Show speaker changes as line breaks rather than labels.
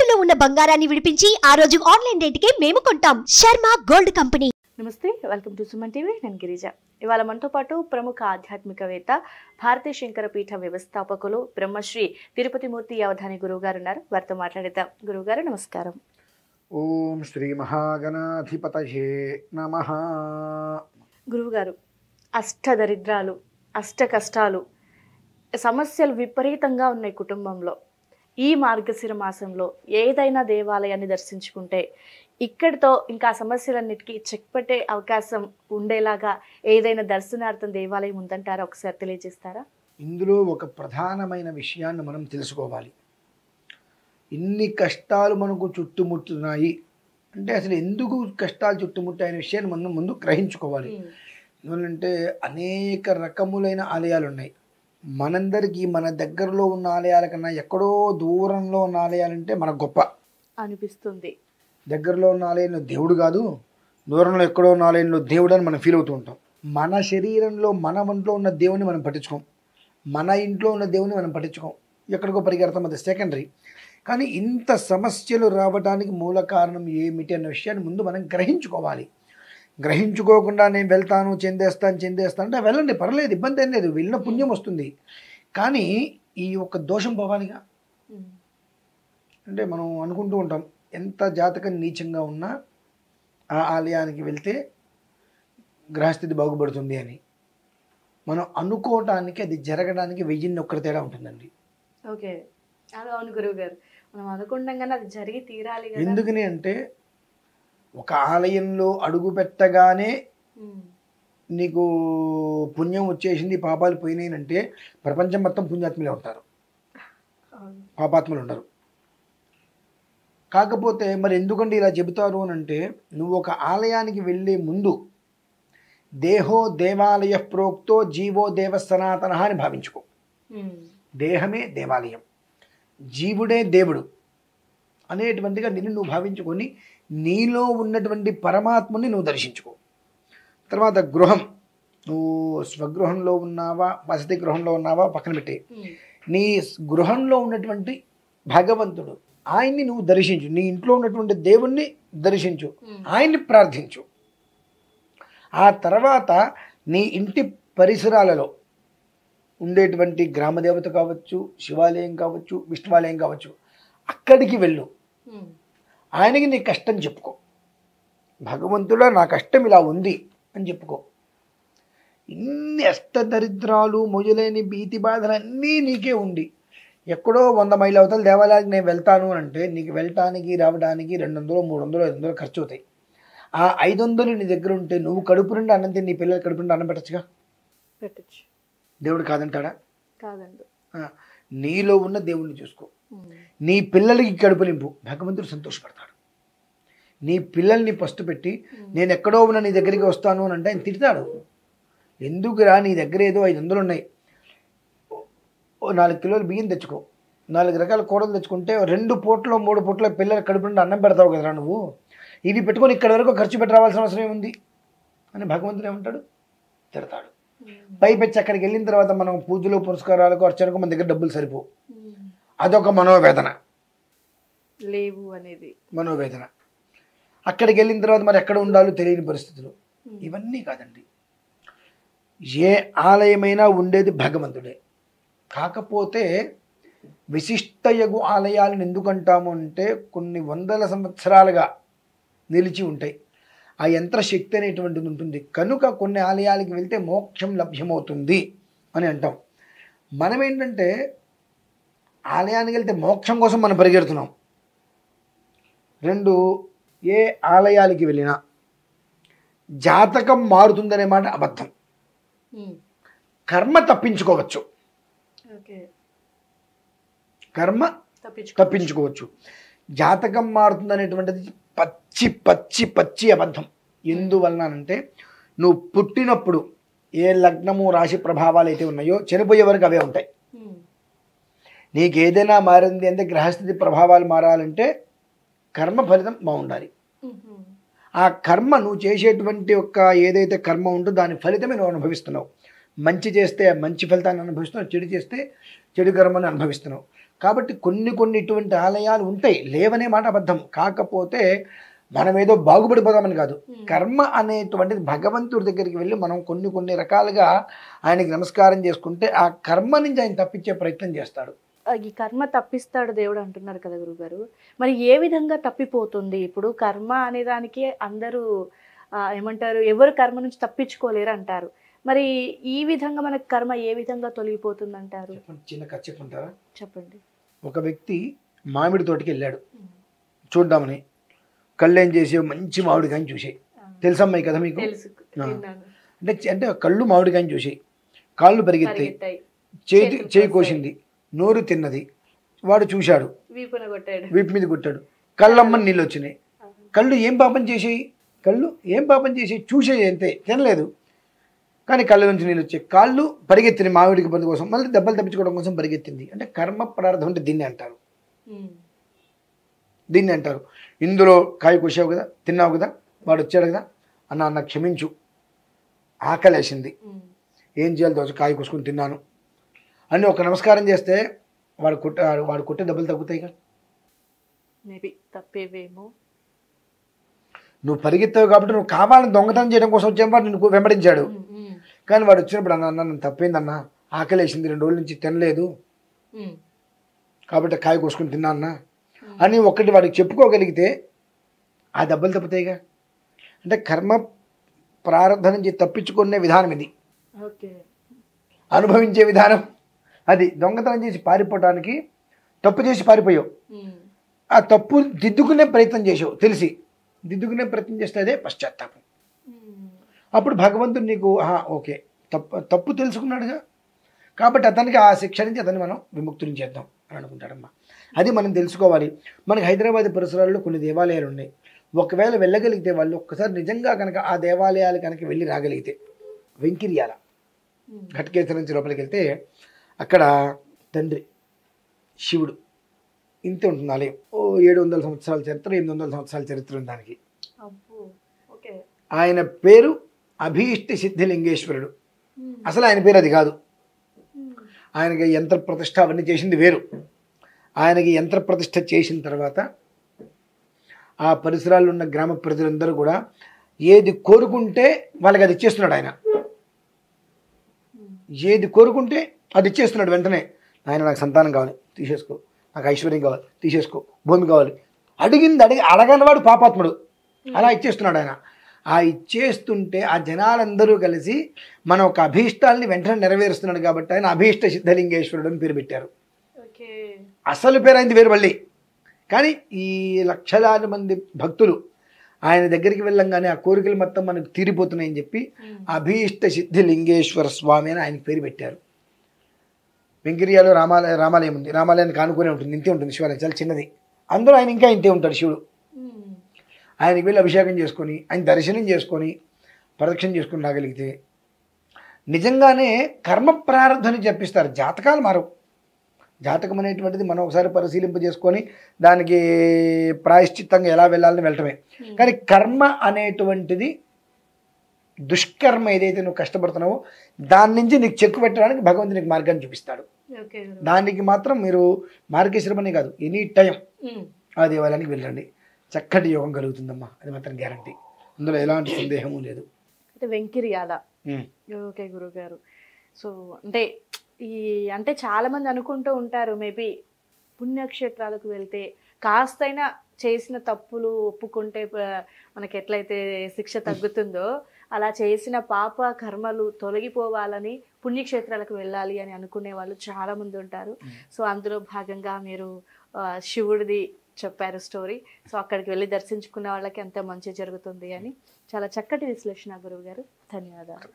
తాకట్టులో ఉన్న బంగారాన్ని విడిపించి ఆ రోజు ఆన్లైన్ రేటుకే మేము కొంటాం. Sharma gold company.
నమస్తే, వెల్కమ్ టు సుమన్ టీవీ. నేను గిరిజ. ఇవాళ మనతో పాటు ప్రముఖ ఆధ్యాత్మికవేత్త, భారతీయ శంకర పీఠ వ్యవస్థాపకులు బ్రహ్మశ్రీ తిరుపతి మూర్తి అవధాని గురువు గారు ఉన్నారు. వారితో మాట్లాడేద్దాం. గురువు గారు నమస్కారం.
ఓం శ్రీ మహాగణాధిపతయే నమః.
గురువు గారు, అష్టదరిద్రాలు, అష్ట కష్టాలు, సమస్యలు విపరీతంగా ఉన్నాయి కుటుంబంలో. ఈ మార్గశిర మాసంలో ఏదైనా దేవాలయాన్ని దర్శించుకుంటే ఇక్కడితో ఇంకా సమస్యలన్నిటికీ చెక్ పెట్టే అవకాశం ఉండేలాగా ఏదైనా దర్శనార్థం దేవాలయం ఉందంటారా? ఒకసారి తెలియజేస్తారా?
ఇందులో ఒక ప్రధానమైన విషయాన్ని మనం తెలుసుకోవాలి. ఇన్ని కష్టాలు మనకు చుట్టుముట్టున్నాయి అంటే అసలు ఎందుకు కష్టాలు చుట్టుముట్టాయనే విషయాన్ని మనం ముందు గ్రహించుకోవాలి. ఎందుకంటే అనేక రకములైన ఆలయాలు ఉన్నాయి. మనందరికీ మన దగ్గరలో ఉన్న ఆలయాల కన్నా ఎక్కడో దూరంలో ఉన్న ఆలయాలంటే మనకు గొప్ప
అనిపిస్తుంది.
దగ్గరలో ఉన్న ఆలయంలో దేవుడు కాదు, దూరంలో ఎక్కడో ఉన్న ఆలయంలో దేవుడు అని మనం ఫీల్ అవుతూ ఉంటాం. మన శరీరంలో మన ఒంట్లో ఉన్న దేవుని మనం పట్టించుకోం, మన ఇంట్లో ఉన్న దేవుని మనం పట్టించుకోం, ఎక్కడికో పరిగెడతాం, అది సెకండరీ. కానీ ఇంత సమస్యలు రావడానికి మూల కారణం ఏమిటి అన్న విషయాన్ని ముందు మనం గ్రహించుకోవాలి. గ్రహించుకోకుండా నేను వెళ్తాను, చెందేస్తాను అంటే వెళ్ళండి, పర్లేదు, ఇబ్బంది ఏం లేదు, వెళ్ళిన పుణ్యం వస్తుంది. కానీ ఈ యొక్క దోషం పోవాలిగా. అంటే మనం అనుకుంటూ ఉంటాం ఎంత జాతకం నీచంగా ఉన్నా ఆ ఆలయానికి వెళ్తే గ్రహస్థితి బాగుపడుతుంది అని. మనం అనుకోవటానికి అది జరగడానికి 1000 తేడా ఉంటుందండి.
ఓకే, అవును గురువు గారు, మనం అనుకుంటాం కానీ అది జరిగి తీరాలి.
ఎందుకని అంటే ఒక ఆలయంలో అడుగు పెట్టగానే నీకు పుణ్యం వచ్చేసింది, పాపాలు పోయినాయి అంటే ప్రపంచం మొత్తం పుణ్యాత్ములే ఉంటారు, పాపాత్ములు ఉండరు. కాకపోతే మరి ఎందుకంటే ఇలా చెబుతారు అని అంటే, నువ్వు ఒక ఆలయానికి వెళ్ళే ముందు దేహో దేవాలయ ప్రోక్తో జీవో దేవ సనాతన అని భావించుకో. దేహమే దేవాలయం, జీవుడే దేవుడు అనేటువంటిగా నిన్ను నువ్వు భావించుకొని నీలో ఉన్నటువంటి పరమాత్మని నువ్వు దర్శించుకో. తర్వాత గృహం, నువ్వు స్వగృహంలో ఉన్నావా వసతి గృహంలో ఉన్నావా పక్కన పెట్టి, నీ గృహంలో ఉన్నటువంటి భగవంతుడు ఆయన్ని నువ్వు దర్శించు, నీ ఇంట్లో ఉన్నటువంటి దేవుణ్ణి దర్శించు, ఆయన్ని ప్రార్థించు. ఆ తర్వాత నీ ఇంటి పరిసరాలలో ఉండేటువంటి గ్రామదేవత కావచ్చు, శివాలయం కావచ్చు, విష్ణువాలయం కావచ్చు, అక్కడికి వెళ్ళు, ఆయనకి నీ కష్టం చెప్పుకో. భగవంతుడా నా కష్టం ఇలా ఉంది అని చెప్పుకో. ఇన్ని అష్టదరిద్రాలు మొదలైన భీతి బాధలు అన్నీ నీకే ఉండి ఎక్కడో 100 మైళ్ళ అవతల దేవాలయానికి నేను వెళ్తాను అని అంటే నీకు వెళ్ళటానికి రావడానికి 200, 300, 500 ఖర్చు అవుతాయి. ఆ 500 నీ దగ్గర ఉంటే నువ్వు కడుపు నుండి అన్నం తిని నీ పిల్లలు కడుపు నుండి అన్నం పెట్టచ్చుగా.
పెట్టచ్చు.
దేవుడు కాదంటాడా?
కాదండి.
నీలో ఉన్న దేవుణ్ణి చూసుకో. నీ పిల్లలకి కడుపు నింపు, భగవంతుడు సంతోషపడతాడు. నీ పిల్లల్ని పస్తు పెట్టి నేను ఎక్కడో ఉన్న నీ దగ్గరికి వస్తాను అని అంటే ఆయన తిడతాడు. ఎందుకురా, నీ దగ్గర ఏదో 500 ఉన్నాయి, 4 కిలోలు బియ్యం తెచ్చుకో, 4 రకాల కూరలు తెచ్చుకుంటే 2 పూటలో 3 పూటలో పిల్లలు కడుపు నుండి అన్నం పెడతావు కదరా నువ్వు, ఇవి పెట్టుకొని ఇక్కడ వరకు ఖర్చు పెట్టి రావాల్సిన అవసరం ఏముంది అని భగవంతుడు ఏమంటాడు? తిడతాడు. పైపెచ్చి అక్కడికి వెళ్ళిన తర్వాత మనం పూజలు పురస్కారాలకు అర్చనకు మన దగ్గర డబ్బులు సరిపోవు, అదొక మనోవేదన,
లేవు అనేది
మనోవేదన. అక్కడికి వెళ్ళిన తర్వాత మరి ఎక్కడ ఉండాలో తెలియని పరిస్థితులు. ఇవన్నీ కాదండి, ఏ ఆలయమైనా ఉండేది భగవంతుడే. కాకపోతే విశిష్టయగు ఆలయాలను ఎందుకంటాము అంటే కొన్ని 100 సంవత్సరాలుగా నిలిచి ఉంటాయి, ఆ యంత్రశక్తి అనేటువంటిది ఉంటుంది. కనుక కొన్ని ఆలయాలకి వెళ్తే మోక్షం లభ్యమవుతుంది అని అంటాం. మనం ఏంటంటే ఆలయానికి వెళ్తే మోక్షం కోసం మనం పరిగెడుతున్నాం. 2, ఏ ఆలయాలకి వెళ్ళినా జాతకం మారుతుందనే మాట అబద్ధం. కర్మ తప్పించుకోవచ్చు, కర్మ తప్పించుకోవచ్చు. జాతకం మారుతుందనేటువంటిది పచ్చి పచ్చి పచ్చి అబద్ధం. ఎందువలనంటే నువ్వు పుట్టినప్పుడు ఏ లగ్నము రాశి ప్రభావాలు అయితే ఉన్నాయో చనిపోయే వరకు అవే ఉంటాయి. నీకు ఏదైనా మారింది అంటే గ్రహస్థితి ప్రభావాలు మారాలంటే కర్మ ఫలితం బాగుండాలి. ఆ కర్మ నువ్వు చేసేటువంటి ఒక ఏదైతే కర్మ ఉంటుందో దాని ఫలితమే నువ్వు అనుభవిస్తున్నావు. మంచి చేస్తే మంచి ఫలితాన్ని అనుభవిస్తున్నావు, చెడు చేస్తే చెడు కర్మని అనుభవిస్తున్నావు. కాబట్టి కొన్ని ఇటువంటి ఆలయాలు ఉంటాయి, లేవనే మాట అబద్ధం. కాకపోతే మనం ఏదో బాగుపడిపోదామని కాదు. కర్మ అనేటువంటిది భగవంతుడి దగ్గరికి వెళ్ళి మనం కొన్ని రకాలుగా ఆయనకి నమస్కారం చేసుకుంటే ఆ కర్మ నుంచి ఆయన తప్పించే ప్రయత్నం చేస్తాడు.
ఈ కర్మ తప్పిస్తాడు దేవుడు అంటున్నారు కదా గురుగారు, మరి ఏ విధంగా తప్పిపోతుంది? ఇప్పుడు కర్మ అనే దానికి అందరూ ఏమంటారు, ఎవరు కర్మ నుంచి తప్పించుకోలేరు అంటారు. మరి ఈ విధంగా మనకు కర్మ ఏ విధంగా తొలగిపోతుంది అంటారు?
చిన్న కథ చెప్పుకుంటారా?
చెప్పండి. ఒక
వ్యక్తి మామిడి తోటకి వెళ్ళాడు చూద్దామని. కళ్ళు ఏం చేసే మంచి మామిడికాయని చూసాయి. తెలుసమ్మాయి కదా మీకు? అంటే కళ్ళు మామిడికాయని చూసాయి, కాళ్ళు పరిగెత్తాయి, చేయి కోసింది, నోరు తిన్నది. వాడు చూశాడు, వీపు మీద కొట్టాడు, కళ్ళమ్మని నీళ్ళు వచ్చినాయి. కళ్ళు ఏం పాపం చేసాయి? చూసేయి అంతే, తినలేదు. కానీ కళ్ళ నుంచి నీళ్ళు వచ్చాయి. కాళ్ళు పరిగెత్తినాయి మామిడికి బంధు కోసం, మళ్ళీ దెబ్బలు తప్పించుకోవడం కోసం పరిగెత్తింది. అంటే కర్మ ప్రారంభం అంటే దీన్ని అంటారు. ఇందులో కాయ కోసావు కదా, తిన్నావు కదా, వాడు వచ్చాడు కదా, అన్న క్షమించు, ఆకలేసింది, ఏం చేయాలి దోశ, కాయ కోసుకొని తిన్నాను అని ఒక నమస్కారం చేస్తే వాడు కొట్టే దెబ్బలు తగ్గుతాయి కదా.
తప్పేవేమో.
నువ్వు పరిగెత్తావు కాబట్టి నువ్వు కావాలని దొంగతనం చేయడం కోసం వచ్చేవాడు నిన్ను వెంబడించాడు. కానీ వాడు వచ్చినప్పుడు అన్న నన్ను తప్పేందన్నా, ఆకలేసింది, 2 రోజుల నుంచి తినలేదు కాబట్టి కాయ కోసుకొని తిన్నా అన్న అని ఒకటి వాడికి చెప్పుకోగలిగితే ఆ దెబ్బలు తప్పుతాయిగా. అంటే కర్మ ప్రారంభం నుంచి తప్పించుకునే విధానం ఇది, అనుభవించే విధానం అది. దొంగతనం చేసి పారిపోవడానికి తప్పు చేసి పారిపోయావు, ఆ తప్పు దిద్దుకునే ప్రయత్నం చేసావు, తెలిసి దిద్దుకునే ప్రయత్నం చేస్తే అదే పశ్చాత్తాపం. అప్పుడు భగవంతుడు నీకు ఓకే తప్పు తెలుసుకున్నాడుగా కాబట్టి అతనికి ఆ శిక్ష నుంచి అతన్ని మనం విముక్తుని చేద్దాం అని అనుకుంటాడమ్మా. అది మనం తెలుసుకోవాలి. మనకి హైదరాబాద్ పరిసరాల్లో కొన్ని దేవాలయాలు ఉన్నాయి. ఒకవేళ వెళ్ళగలిగితే వాళ్ళు ఒక్కసారి నిజంగా కనుక ఆ దేవాలయాలు కనుక వెళ్ళి రాగలిగితే, వెంకిర్యాల ఘటకేశ్వర నుంచి లోపలికి వెళ్తే అక్కడ తండ్రి శివుడు ఇంతే ఉంటుంది ఆలయం. 700 సంవత్సరాల చరిత్ర, 800 సంవత్సరాల చరిత్ర ఉంది దానికి. ఆయన పేరు అభీష్ట సిద్ధిలింగేశ్వరుడు. అసలు ఆయన పేరు అది కాదు. ఆయనకి యంత్ర ప్రతిష్ఠ అవన్నీ చేసింది వేరు. ఆయనకి యంత్ర ప్రతిష్ఠ చేసిన తర్వాత ఆ పరిసరాల్లో ఉన్న గ్రామ ప్రజలందరూ కూడా ఏది కోరుకుంటే వాళ్ళకి అది ఇచ్చేస్తున్నాడు. ఆయన ఏది కోరుకుంటే అది ఇచ్చేస్తున్నాడు వెంటనే. ఆయన నాకు సంతానం కావాలి తీసేసుకో, నాకు ఐశ్వర్యం కావాలి తీసేసుకో, భూమి కావాలి, అడగని వాడు పాపాత్ముడు, అలా ఇచ్చేస్తున్నాడు ఆయన. ఆ ఇచ్చేస్తుంటే ఆ జనాలందరూ కలిసి మన ఒక అభీష్టాలని వెంటనే నెరవేరుస్తున్నాడు కాబట్టి ఆయన అభీష్ట సిద్ధలింగేశ్వరుడు అని పేరు పెట్టారు. అసలు పేరు అయింది వేరు మళ్ళీ. కానీ ఈ లక్షలాది మంది భక్తులు ఆయన దగ్గరికి వెళ్ళంగానే ఆ కోరికలు మొత్తం మనకు తీరిపోతున్నాయని చెప్పి అభీష్ట సిద్ధిలింగేశ్వర స్వామి అని ఆయనకు పేరు పెట్టారు. వెంకయ్యలో రామాలయం ఉంది, రామాలయానికి ఆనుకునే ఉంటుంది, ఇంతే ఉంటుంది శివాలయం, చాలా చిన్నది. అందులో ఆయన ఇంకా ఇంతే ఉంటాడు శివుడు. ఆయనకి వెళ్ళి అభిషేకం చేసుకొని ఆయన దర్శనం చేసుకొని ప్రదక్షిణ చేసుకుని రాగలిగితే నిజంగానే కర్మ ప్రారంభాన్ని చెప్పిస్తారు. జాతకాలు మారవు. జాతకం అనేటువంటిది మనం ఒకసారి పరిశీలింపజేసుకొని దానికి ప్రాయశ్చిత్తంగా ఎలా వెళ్ళాలని వెళ్ళటమే. కానీ కర్మ అనేటువంటిది దుష్కర్మ ఏదైతే నువ్వు కష్టపడుతున్నావో దాని నుంచి నీకు చెక్కు పెట్టడానికి భగవంతుడు నీకు మార్గాన్ని చూపిస్తాడు. దానికి మాత్రం మీరు మార్గేశ్వరమనే కాదు, ఎనీ టైం ఆ దేవాలయానికి వెళ్ళండి, చక్కటి యోగం కలుగుతుందమ్మా, అది మాత్రం గ్యారంటీ, అందులో ఎలాంటి సందేహము లేదు.
అయితే వెంకిర్యాల. ఓకే గురుగారు. సో అంటే చాలా మంది అనుకుంటూ ఉంటారు, మేబీ పుణ్యక్షేత్రాలకు వెళ్తే కాస్తైనా చేసిన తప్పులు ఒప్పుకుంటే మనకి ఎట్లయితే శిక్ష తగ్గుతుందో అలా చేసిన పాప కర్మలు తొలగిపోవాలని పుణ్యక్షేత్రాలకు వెళ్ళాలి అని అనుకునే వాళ్ళు చాలా మంది ఉంటారు. సో అందులో భాగంగా మీరు శివుడిది చెప్పారు స్టోరీ. సో అక్కడికి వెళ్ళి దర్శించుకున్న వాళ్ళకి ఎంత మంచి జరుగుతుంది అని చాలా చక్కటి విశ్లేషణ గురువు గారు. ధన్యవాదాలు.